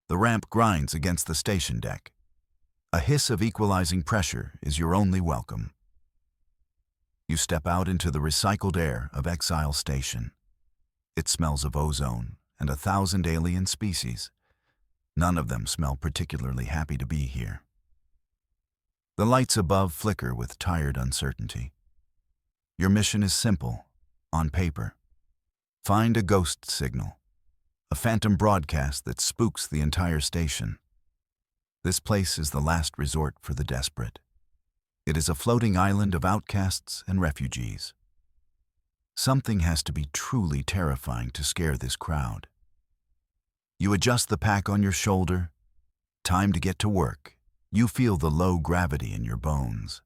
The ramp grinds against the station deck. A hiss of equalizing pressure is your only welcome. You step out into the recycled air of Exile Station. It smells of ozone and 1,000 alien species. None of them smell particularly happy to be here. The lights above flicker with tired uncertainty. Your mission is simple, on paper. Find a ghost signal, a phantom broadcast that spooks the entire station. This place is the last resort for the desperate. It is a floating island of outcasts and refugees. Something has to be truly terrifying to scare this crowd. You adjust the pack on your shoulder. Time to get to work. You feel the low gravity in your bones.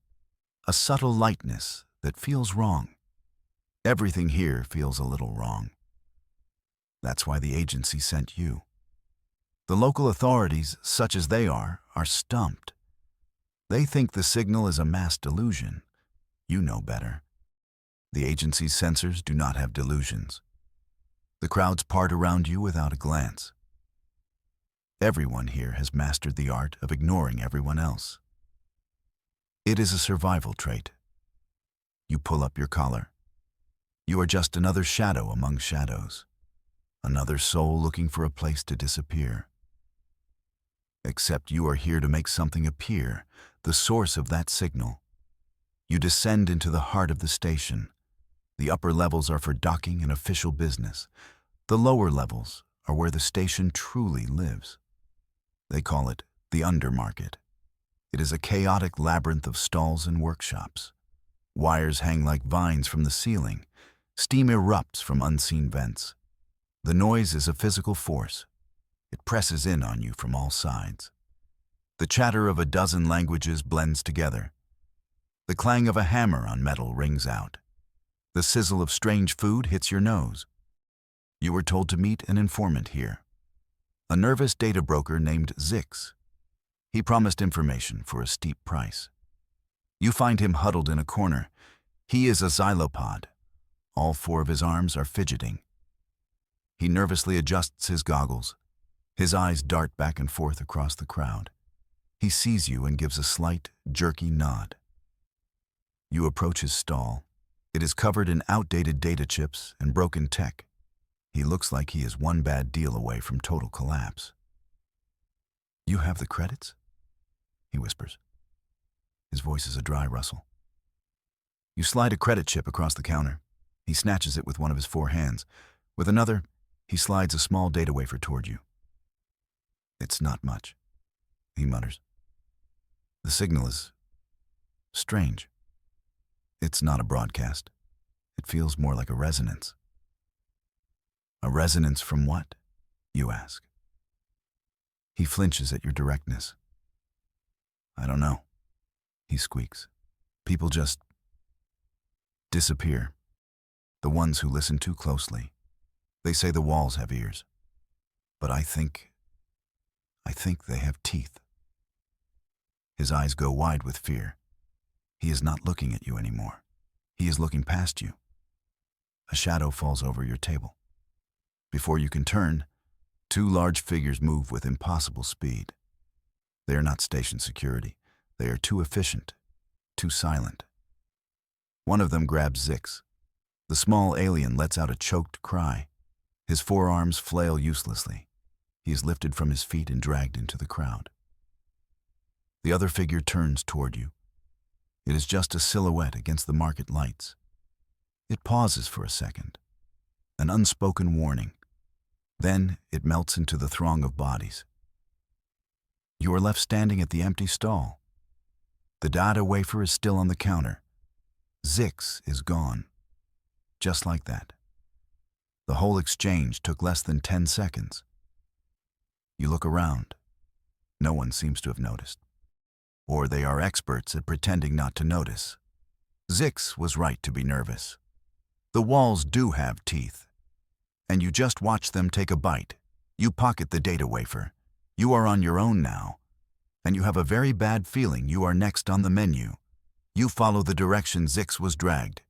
A subtle lightness that feels wrong. Everything here feels a little wrong. That's why the agency sent you. The local authorities, such as they are stumped. They think the signal is a mass delusion. You know better. The agency's sensors do not have delusions. The crowds part around you without a glance. Everyone here has mastered the art of ignoring everyone else. It is a survival trait. You pull up your collar. You are just another shadow among shadows. Another soul looking for a place to disappear. Except you are here to make something appear, the source of that signal. You descend into the heart of the station. The upper levels are for docking and official business. The lower levels are where the station truly lives. They call it the undermarket. It is a chaotic labyrinth of stalls and workshops. Wires hang like vines from the ceiling. Steam erupts from unseen vents. The noise is a physical force. It presses in on you from all sides. The chatter of a dozen languages blends together. The clang of a hammer on metal rings out. The sizzle of strange food hits your nose. You were told to meet an informant here. A nervous data broker named Zix. He promised information for a steep price. You find him huddled in a corner. He is a xylopod. All 4 of his arms are fidgeting. He nervously adjusts his goggles. His eyes dart back and forth across the crowd. He sees you and gives a slight, jerky nod. You approach his stall. It is covered in outdated data chips and broken tech. He looks like he is one bad deal away from total collapse. "You have the credits?" he whispers. His voice is a dry rustle. You slide a credit chip across the counter. He snatches it with one of his 4 hands. With another, he slides a small data wafer toward you. "It's not much," he mutters. "The signal is strange. It's not a broadcast. It feels more like a resonance." "A resonance from what?" you ask. He flinches at your directness. "I don't know," he squeaks. "People just disappear. The ones who listen too closely. They say the walls have ears. But I think they have teeth." His eyes go wide with fear. He is not looking at you anymore. He is looking past you. A shadow falls over your table. Before you can turn, 2 large figures move with impossible speed. They are not station security. They are too efficient, too silent. One of them grabs Zix. The small alien lets out a choked cry. His forearms flail uselessly. He is lifted from his feet and dragged into the crowd. The other figure turns toward you. It is just a silhouette against the market lights. It pauses for a second, an unspoken warning. Then it melts into the throng of bodies. You are left standing at the empty stall. The data wafer is still on the counter. Zix is gone. Just like that. The whole exchange took less than 10 seconds. You look around. No one seems to have noticed. Or they are experts at pretending not to notice. Zix was right to be nervous. The walls do have teeth. And you just watch them take a bite. You pocket the data wafer. You are on your own now. And you have a very bad feeling you are next on the menu. You follow the direction Zix was dragged.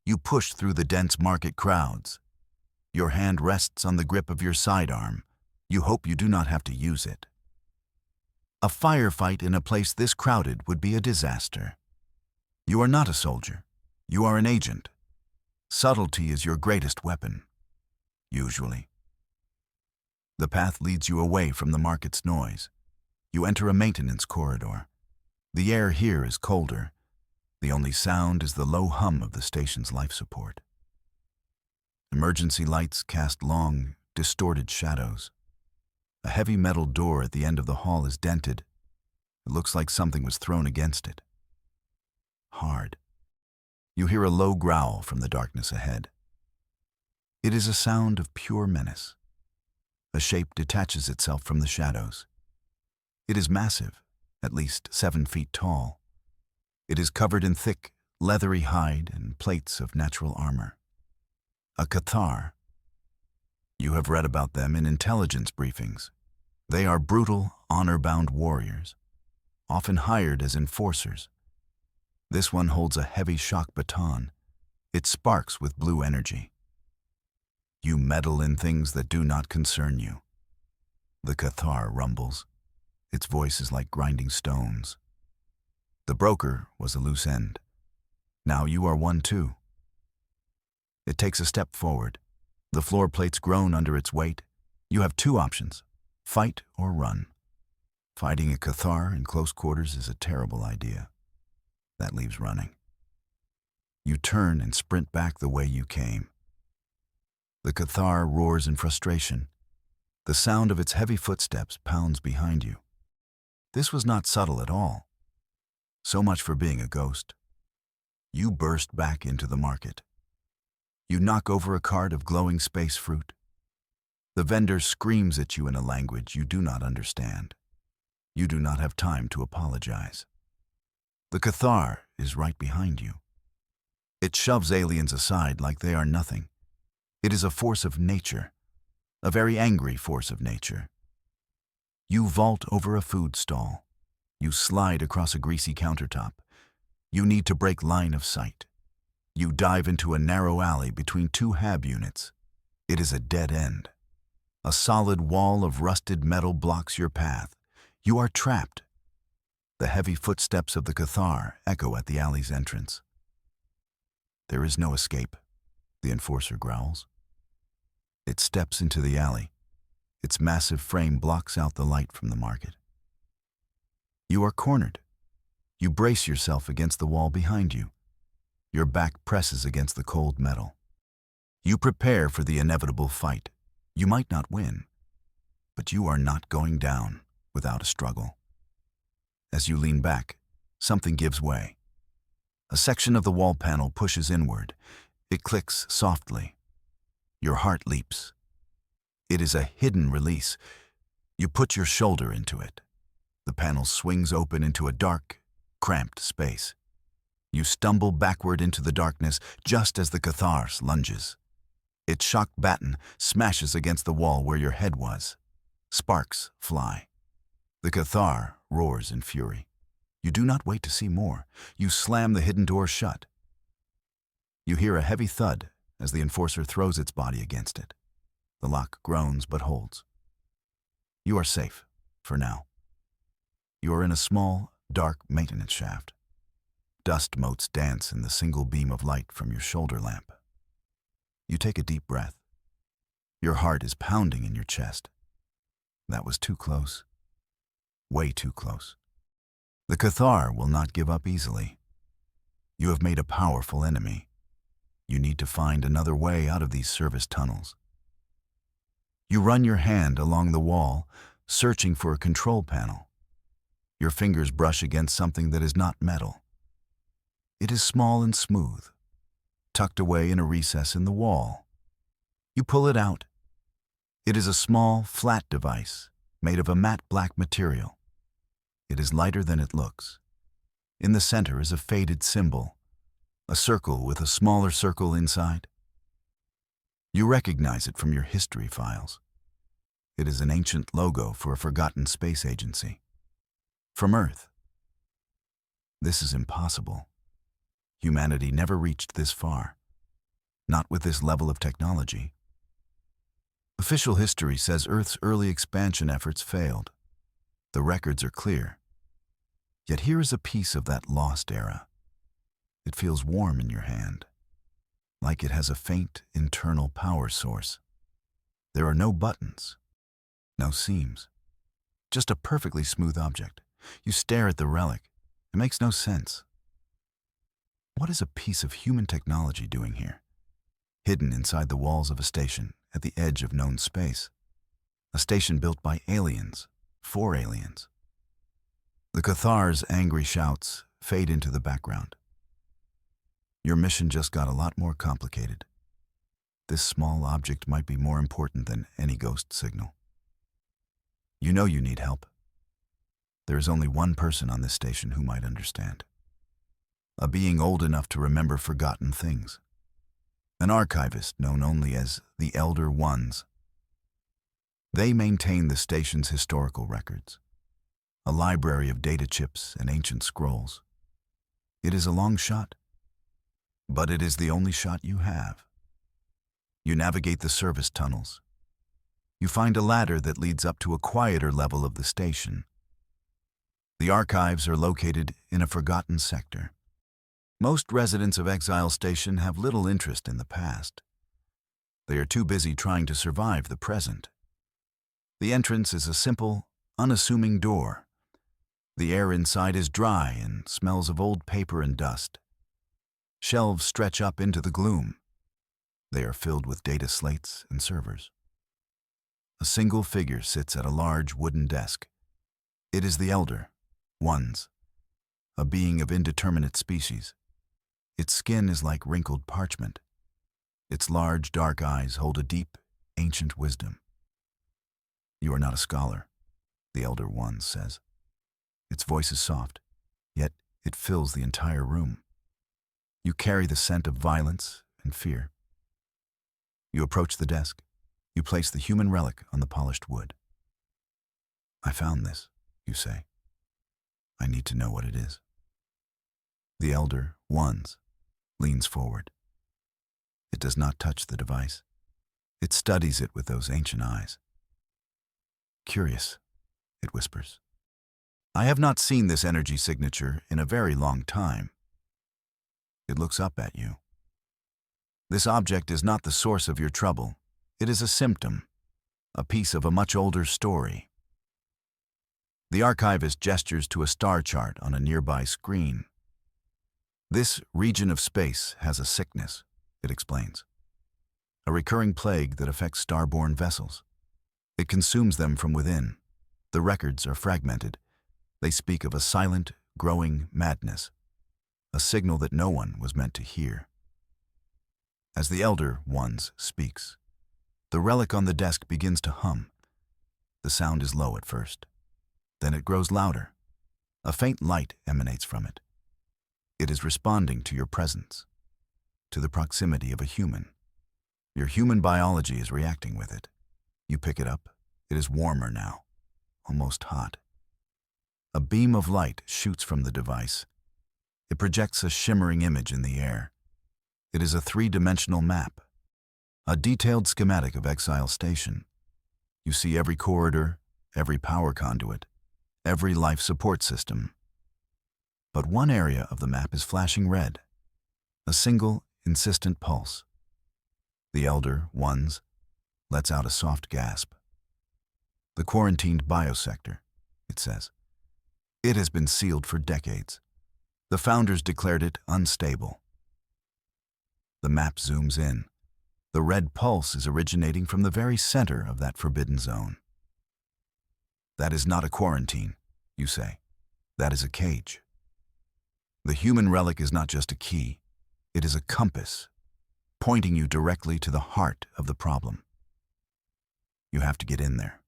You push through the dense market crowds. Your hand rests on the grip of your sidearm. You hope you do not have to use it. A firefight in a place this crowded would be a disaster. You are not a soldier. You are an agent. Subtlety is your greatest weapon, usually. The path leads you away from the market's noise. You enter a maintenance corridor. The air here is colder. The only sound is the low hum of the station's life support. Emergency lights cast long, distorted shadows. A heavy metal door at the end of the hall is dented. It looks like something was thrown against it. Hard. You hear a low growl from the darkness ahead. It is a sound of pure menace. A shape detaches itself from the shadows. It is massive, at least 7 feet tall. It is covered in thick, leathery hide and plates of natural armor. A Cathar. You have read about them in intelligence briefings. They are brutal, honor-bound warriors, often hired as enforcers. This one holds a heavy shock baton. It sparks with blue energy. You meddle in things that do not concern you. The Cathar rumbles. Its voice is like grinding stones. The broker was a loose end. Now you are one too. It takes a step forward. The floor plates groan under its weight. You have 2 options, fight or run. Fighting a Cathar in close quarters is a terrible idea. That leaves running. You turn and sprint back the way you came. The Cathar roars in frustration. The sound of its heavy footsteps pounds behind you. This was not subtle at all. So much for being a ghost. You burst back into the market. You knock over a cart of glowing space fruit. The vendor screams at you in a language you do not understand. You do not have time to apologize. The Cathar is right behind you. It shoves aliens aside like they are nothing. It is a force of nature, a very angry force of nature. You vault over a food stall. You slide across a greasy countertop. You need to break line of sight. You dive into a narrow alley between 2 HAB units. It is a dead end. A solid wall of rusted metal blocks your path. You are trapped. The heavy footsteps of the Cathar echo at the alley's entrance. There is no escape, the enforcer growls. It steps into the alley. Its massive frame blocks out the light from the market. You are cornered. You brace yourself against the wall behind you. Your back presses against the cold metal. You prepare for the inevitable fight. You might not win, but you are not going down without a struggle. As you lean back, something gives way. A section of the wall panel pushes inward. It clicks softly. Your heart leaps. It is a hidden release. You put your shoulder into it. The panel swings open into a dark, cramped space. You stumble backward into the darkness just as the Cathar lunges. Its shocked baton smashes against the wall where your head was. Sparks fly. The Cathar roars in fury. You do not wait to see more. You slam the hidden door shut. You hear a heavy thud as the enforcer throws its body against it. The lock groans but holds. You are safe, for now. You are in a small, dark maintenance shaft. Dust motes dance in the single beam of light from your shoulder lamp. You take a deep breath. Your heart is pounding in your chest. That was too close. Way too close. The Cathar will not give up easily. You have made a powerful enemy. You need to find another way out of these service tunnels. You run your hand along the wall, searching for a control panel. Your fingers brush against something that is not metal. It is small and smooth, tucked away in a recess in the wall. You pull it out. It is a small, flat device made of a matte black material. It is lighter than it looks. In the center is a faded symbol, a circle with a smaller circle inside. You recognize it from your history files. It is an ancient logo for a forgotten space agency. From Earth. This is impossible. Humanity never reached this far. Not with this level of technology. Official history says Earth's early expansion efforts failed. The records are clear. Yet here is a piece of that lost era. It feels warm in your hand, like it has a faint internal power source. There are no buttons, no seams, just a perfectly smooth object. You stare at the relic. It makes no sense. What is a piece of human technology doing here? Hidden inside the walls of a station at the edge of known space. A station built by aliens, for aliens. The Cathar's angry shouts fade into the background. Your mission just got a lot more complicated. This small object might be more important than any ghost signal. You know you need help. There is only one person on this station who might understand. A being old enough to remember forgotten things. An archivist known only as the Elder Ones. They maintain the station's historical records, a library of data chips and ancient scrolls. It is a long shot, but it is the only shot you have. You navigate the service tunnels. You find a ladder that leads up to a quieter level of the station. The archives are located in a forgotten sector. Most residents of Exile Station have little interest in the past. They are too busy trying to survive the present. The entrance is a simple, unassuming door. The air inside is dry and smells of old paper and dust. Shelves stretch up into the gloom. They are filled with data slates and servers. A single figure sits at a large wooden desk. It is the Elder Ones, a being of indeterminate species. Its skin is like wrinkled parchment. Its large, dark eyes hold a deep, ancient wisdom. You are not a scholar, the Elder One says. Its voice is soft, yet it fills the entire room. You carry the scent of violence and fear. You approach the desk. You place the human relic on the polished wood. I found this, you say. I need to know what it is. The Elder Ones leans forward. It does not touch the device. It studies it with those ancient eyes. Curious, it whispers. I have not seen this energy signature in a very long time. It looks up at you. This object is not the source of your trouble. It is a symptom, a piece of a much older story. The archivist gestures to a star chart on a nearby screen. This region of space has a sickness, it explains. A recurring plague that affects starborne vessels. It consumes them from within. The records are fragmented. They speak of a silent, growing madness, a signal that no one was meant to hear. As the Elder Ones speaks, the relic on the desk begins to hum. The sound is low at first. Then it grows louder. A faint light emanates from it. It is responding to your presence, to the proximity of a human. Your human biology is reacting with it. You pick it up. It is warmer now, almost hot. A beam of light shoots from the device. It projects a shimmering image in the air. It is a three-dimensional map, a detailed schematic of Exile Station. You see every corridor, every power conduit, every life support system. But one area of the map is flashing red, a single, insistent pulse. The Elder Ones lets out a soft gasp. The quarantined biosector, it says. It has been sealed for decades. The founders declared it unstable. The map zooms in. The red pulse is originating from the very center of that forbidden zone. That is not a quarantine, you say. That is a cage. The human relic is not just a key. It is a compass, pointing you directly to the heart of the problem. You have to get in there.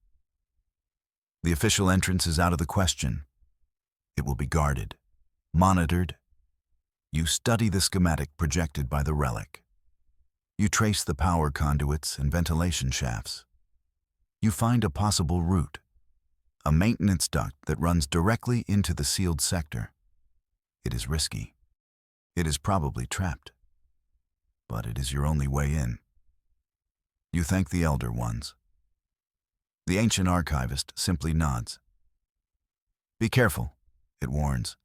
The official entrance is out of the question. It will be guarded, monitored. You study the schematic projected by the relic. You trace the power conduits and ventilation shafts. You find a possible route, a maintenance duct that runs directly into the sealed sector. It is risky. It is probably trapped. But it is your only way in. You thank the elder ones. The ancient archivist simply nods. Be careful, it warns.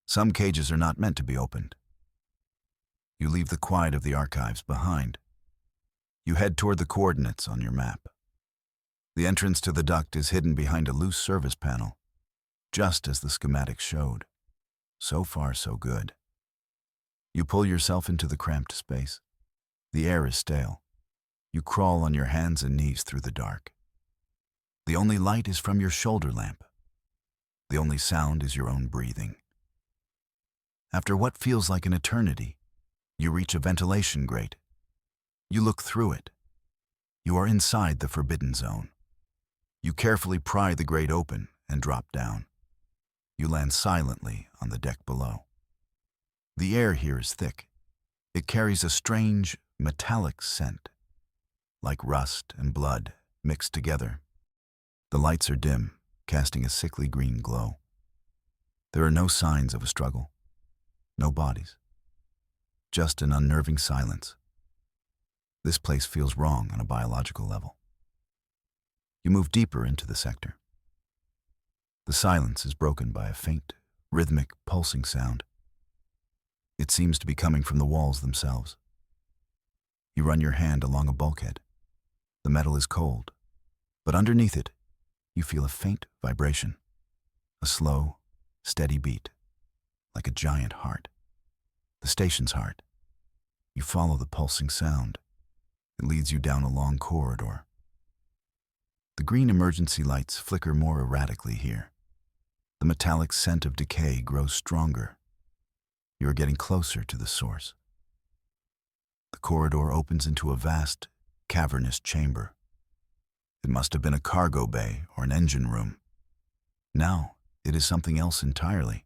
Some cages are not meant to be opened. You leave the quiet of the archives behind. You head toward the coordinates on your map. The entrance to the duct is hidden behind a loose service panel, just as the schematics showed. So far, so good. You pull yourself into the cramped space. The air is stale. You crawl on your hands and knees through the dark. The only light is from your shoulder lamp. The only sound is your own breathing. After what feels like an eternity, you reach a ventilation grate. You look through it. You are inside the forbidden zone. You carefully pry the grate open and drop down. You land silently on the deck below. The air here is thick. It carries a strange, metallic scent, like rust and blood mixed together. The lights are dim, casting a sickly green glow. There are no signs of a struggle, no bodies, just an unnerving silence. This place feels wrong on a biological level. You move deeper into the sector. The silence is broken by a faint, rhythmic, pulsing sound. It seems to be coming from the walls themselves. You run your hand along a bulkhead. The metal is cold, but underneath it, you feel a faint vibration, a slow, steady beat, like a giant heart. The station's heart. You follow the pulsing sound. It leads you down a long corridor. The green emergency lights flicker more erratically here. The metallic scent of decay grows stronger. You are getting closer to the source. The corridor opens into a vast, cavernous chamber. It must have been a cargo bay or an engine room. Now, it is something else entirely.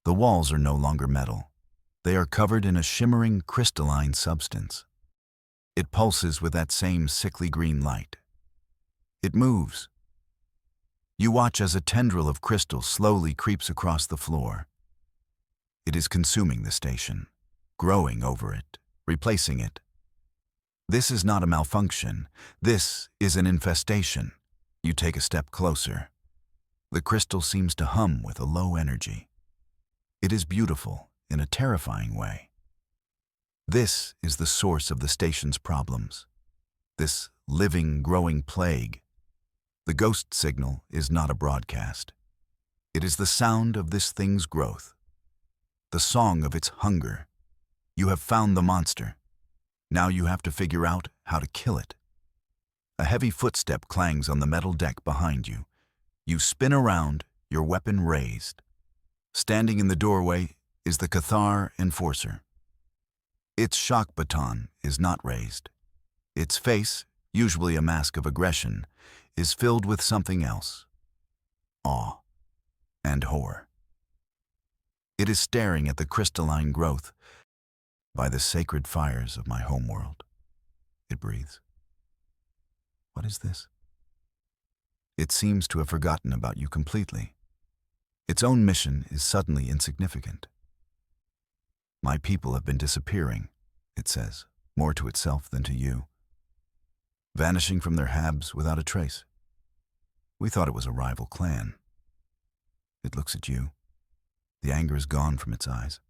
The walls are no longer metal. They are covered in a shimmering, crystalline substance. It pulses with that same sickly green light. It moves. You watch as a tendril of crystal slowly creeps across the floor. It is consuming the station, growing over it, replacing it. This is not a malfunction. This is an infestation. You take a step closer. The crystal seems to hum with a low energy. It is beautiful in a terrifying way. This is the source of the station's problems. This living, growing plague. The ghost signal is not a broadcast. It is the sound of this thing's growth. The song of its hunger. You have found the monster. Now you have to figure out how to kill it. A heavy footstep clangs on the metal deck behind you. You spin around, your weapon raised. Standing in the doorway is the Cathar Enforcer. Its shock baton is not raised. Its face, usually a mask of aggression, is filled with something else. Awe and horror. It is staring at the crystalline growth by the sacred fires of my homeworld. It breathes. What is this? It seems to have forgotten about you completely. Its own mission is suddenly insignificant. My people have been disappearing, it says, more to itself than to you. Vanishing from their habs without a trace. We thought it was a rival clan. It looks at you. The anger is gone from its eyes,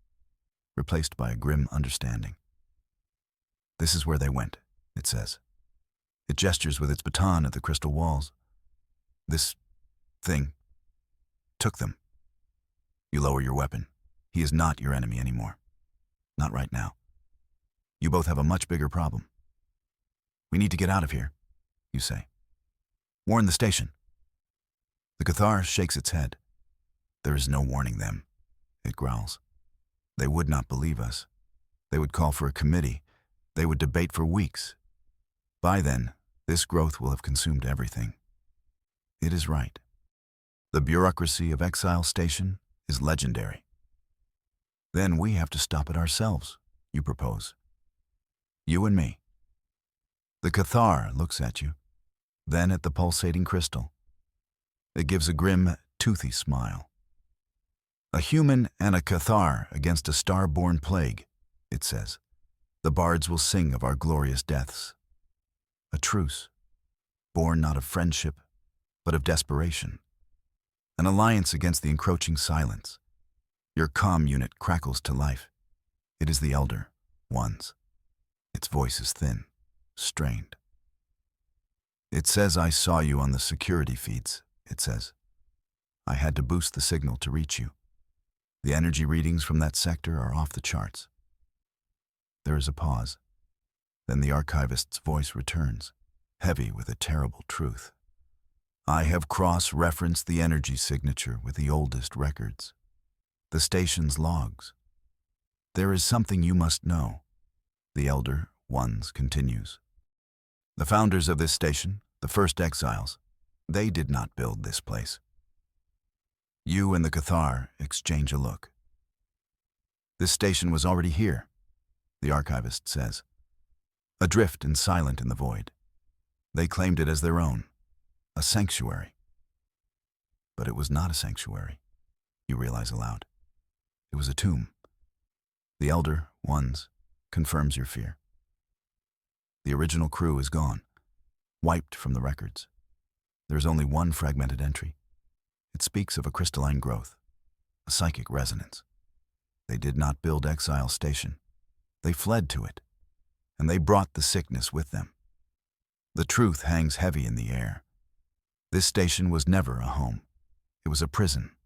replaced by a grim understanding. This is where they went, it says. It gestures with its baton at the crystal walls. This thing took them. You lower your weapon. He is not your enemy anymore. Not right now. You both have a much bigger problem. We need to get out of here, you say. Warn the station. The Cathar shakes its head. There is no warning them, it growls. They would not believe us. They would call for a committee. They would debate for weeks. By then, this growth will have consumed everything. It is right. The bureaucracy of Exile Station is legendary. Then we have to stop it ourselves, you propose. You and me. The Cathar looks at you, then at the pulsating crystal. It gives a grim, toothy smile. A human and a Cathar against a star-born plague, it says. The bards will sing of our glorious deaths. A truce, born not of friendship, but of desperation. An alliance against the encroaching silence. Your comm unit crackles to life. It is the Elder One's. Its voice is thin, strained. It says, "I saw you on the security feeds," it says. "I had to boost the signal to reach you. The energy readings from that sector are off the charts." There is a pause. Then the archivist's voice returns, heavy with a terrible truth. "I have cross-referenced the energy signature with the oldest records, the station's logs. There is something you must know," the Elder Ones continues. "The founders of this station, the first Exiles, they did not build this place." You and the Cathar exchange a look. "This station was already here," the archivist says, adrift and silent in the void. "They claimed it as their own, a sanctuary." But it was not a sanctuary, you realize aloud. It was a tomb. The Elder Ones confirms your fear. The original crew is gone, wiped from the records. There is only one fragmented entry. It speaks of a crystalline growth, a psychic resonance. They did not build Exile Station. They fled to it, and they brought the sickness with them. The truth hangs heavy in the air. This station was never a home. It was a prison,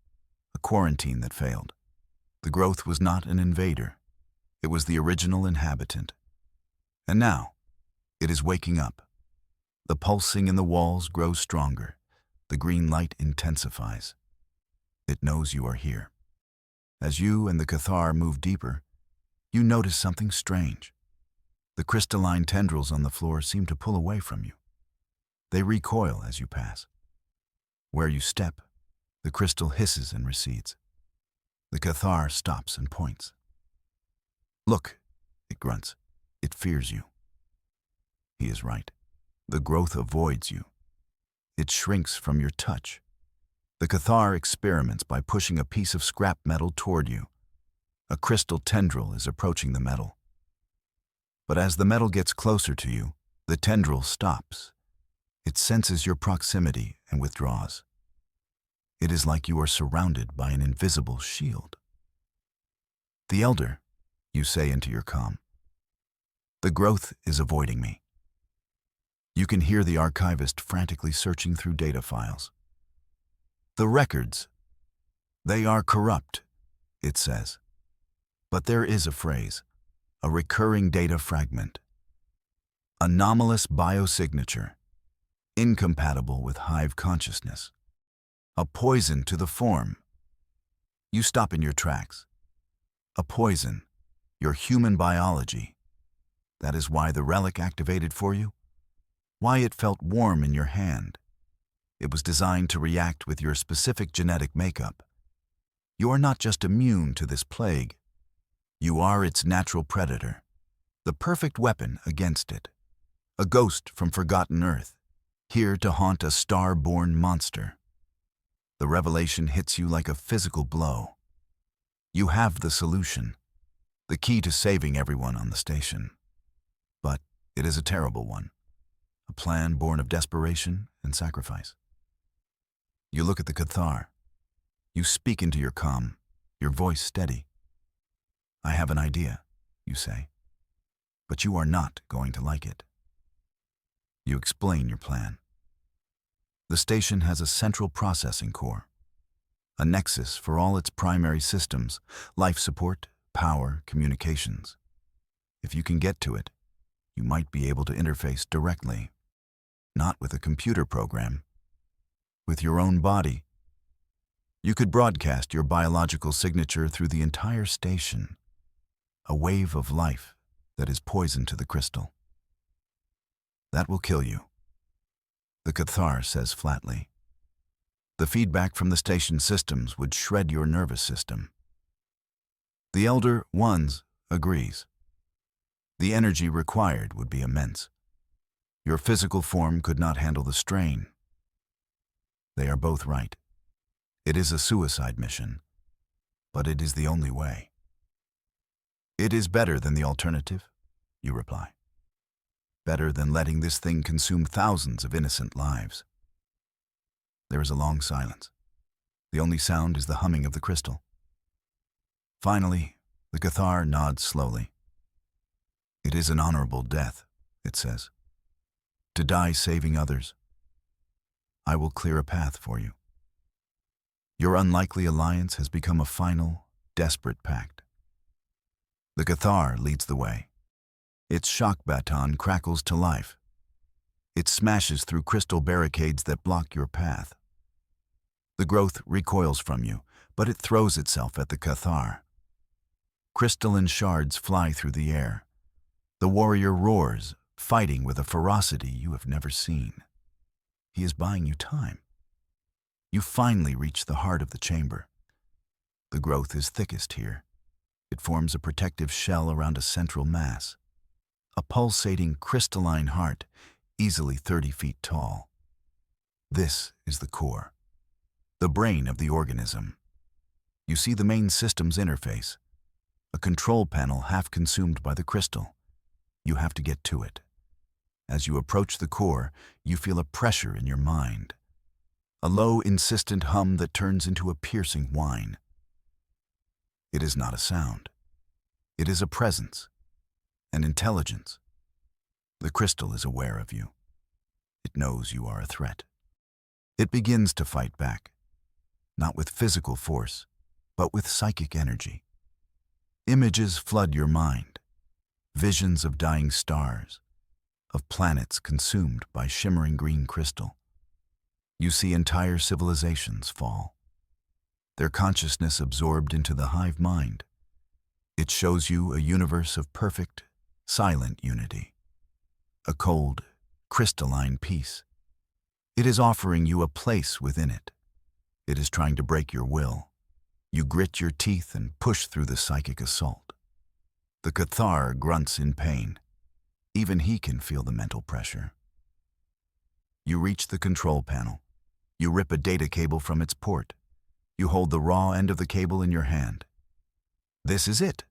a quarantine that failed. The growth was not an invader. It was the original inhabitant. And now, it is waking up. The pulsing in the walls grows stronger. The green light intensifies. It knows you are here. As you and the Cathar move deeper, you notice something strange. The crystalline tendrils on the floor seem to pull away from you. They recoil as you pass. Where you step, the crystal hisses and recedes. The Cathar stops and points. "Look," it grunts. "It fears you." He is right. The growth avoids you. It shrinks from your touch. The Cathar experiments by pushing a piece of scrap metal toward you. A crystal tendril is approaching the metal. But as the metal gets closer to you, the tendril stops. It senses your proximity and withdraws. It is like you are surrounded by an invisible shield. "The Elder," you say into your comm. "The growth is avoiding me." You can hear the archivist frantically searching through data files. "The records, they are corrupt," it says. But there is a phrase, a recurring data fragment. "Anomalous biosignature, incompatible with hive consciousness. A poison to the form." You stop in your tracks. A poison, your human biology. That is why the relic activated for you? Why it felt warm in your hand? It was designed to react with your specific genetic makeup. You are not just immune to this plague. You are its natural predator, the perfect weapon against it. A ghost from forgotten Earth, here to haunt a star-born monster. The revelation hits you like a physical blow. You have the solution, the key to saving everyone on the station. But it is a terrible one. A plan born of desperation and sacrifice. You look at the Cathar. You speak into your comm, your voice steady. "I have an idea," you say. "But you are not going to like it." You explain your plan. The station has a central processing core, a nexus for all its primary systems, life support, power, communications. If you can get to it, you might be able to interface directly. Not with a computer program, with your own body. You could broadcast your biological signature through the entire station, a wave of life that is poison to the crystal. That will kill you, the Cathar says flatly. The feedback from the station systems would shred your nervous system. The Elder Ones agrees. The energy required would be immense. Your physical form could not handle the strain. They are both right. It is a suicide mission, but it is the only way. "It is better than the alternative," you reply. better than letting this thing consume thousands of innocent lives. There is a long silence. The only sound is the humming of the crystal. Finally, the Cathar nods slowly. "It is an honorable death," it says. "To die saving others. I will clear a path for you. Your unlikely alliance has become a final, desperate pact." The Cathar leads the way. Its shock baton crackles to life. It smashes through crystal barricades that block your path. The growth recoils from you, but it throws itself at the Cathar. Crystalline shards fly through the air. The warrior roars, fighting with a ferocity you have never seen. He is buying you time. You finally reach the heart of the chamber. The growth is thickest here. It forms a protective shell around a central mass. A pulsating, crystalline heart, easily 30 feet tall. This is the core, the brain of the organism. You see the main system's interface, a control panel half consumed by the crystal. You have to get to it. As you approach the core, you feel a pressure in your mind, a low, insistent hum that turns into a piercing whine. It is not a sound. It is a presence, an intelligence. The crystal is aware of you. It knows you are a threat. It begins to fight back, not with physical force, but with psychic energy. Images flood your mind, visions of dying stars, of planets consumed by shimmering green crystal. You see entire civilizations fall, their consciousness absorbed into the hive mind. It shows you a universe of perfect, silent unity, a cold, crystalline peace. It is offering you a place within it. It is trying to break your will. You grit your teeth and push through the psychic assault. The Cathar grunts in pain. Even he can feel the mental pressure. You reach the control panel. You rip a data cable from its port. You hold the raw end of the cable in your hand. This is it,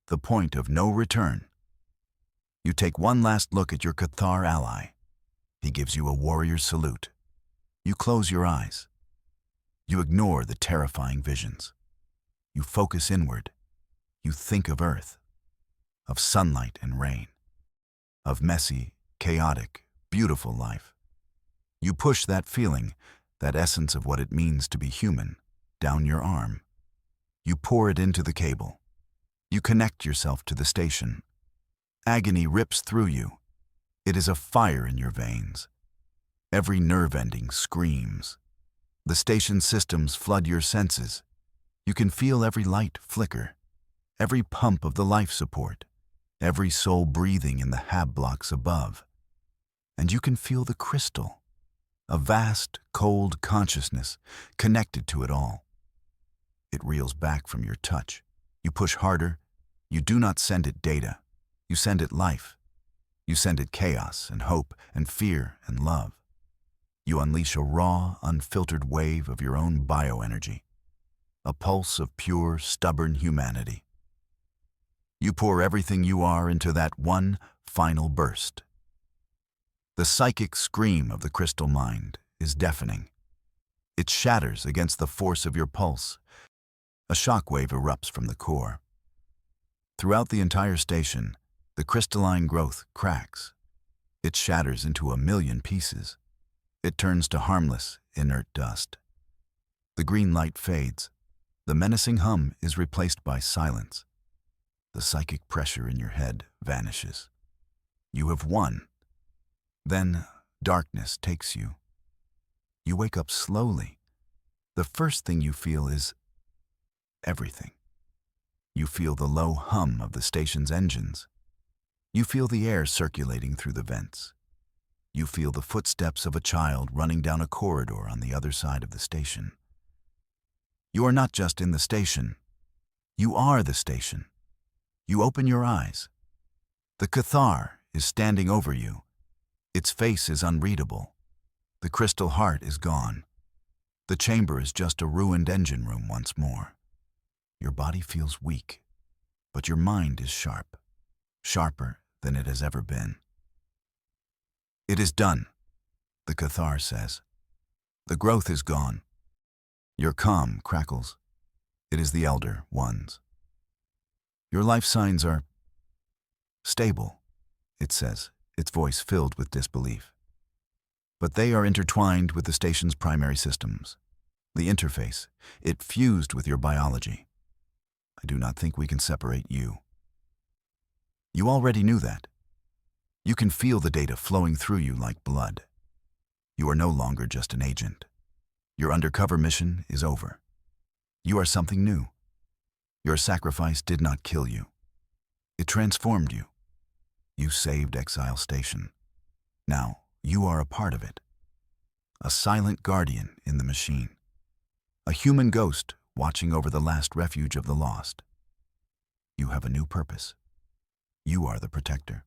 the point of no return. You take one last look at your Cathar ally. He gives you a warrior's salute. You close your eyes. You ignore the terrifying visions. You focus inward. You think of Earth, of sunlight and rain, of messy, chaotic, beautiful life. You push that feeling, that essence of what it means to be human, down your arm. You pour it into the cable. You connect yourself to the station. Agony rips through you. It is a fire in your veins. Every nerve ending screams. The station systems flood your senses. You can feel every light flicker, every pump of the life support, every soul breathing in the hab blocks above. And you can feel the crystal, a vast, cold consciousness connected to it all. It reels back from your touch. You push harder. You do not send it data. You send it life. You send it chaos and hope and fear and love. You unleash a raw, unfiltered wave of your own bioenergy, a pulse of pure, stubborn humanity. You pour everything you are into that one final burst. The psychic scream of the crystal mind is deafening. It shatters against the force of your pulse. A shockwave erupts from the core. Throughout the entire station, the crystalline growth cracks. It shatters into 1,000,000 pieces. It turns to harmless, inert dust. The green light fades. The menacing hum is replaced by silence. The psychic pressure in your head vanishes. You have won. Then darkness takes you. You wake up slowly. The first thing you feel is everything. You feel the low hum of the station's engines. You feel the air circulating through the vents. You feel the footsteps of a child running down a corridor on the other side of the station. You are not just in the station. You are the station. You open your eyes. The Cathar is standing over you. Its face is unreadable. The crystal heart is gone. The chamber is just a ruined engine room once more. Your body feels weak, but your mind is sharp, sharper than it has ever been. It is done, the Cathar says. The growth is gone. Your calm crackles. It is the Elder One's. Your life signs are stable, it says, its voice filled with disbelief. But they are intertwined with the station's primary systems. The interface, it fused with your biology. I do not think we can separate you. You already knew that. You can feel the data flowing through you like blood. You are no longer just an agent. Your undercover mission is over. You are something new. Your sacrifice did not kill you. It transformed you. You saved Exile Station. Now, you are a part of it. A silent guardian in the machine. A human ghost watching over the last refuge of the lost. You have a new purpose. You are the protector.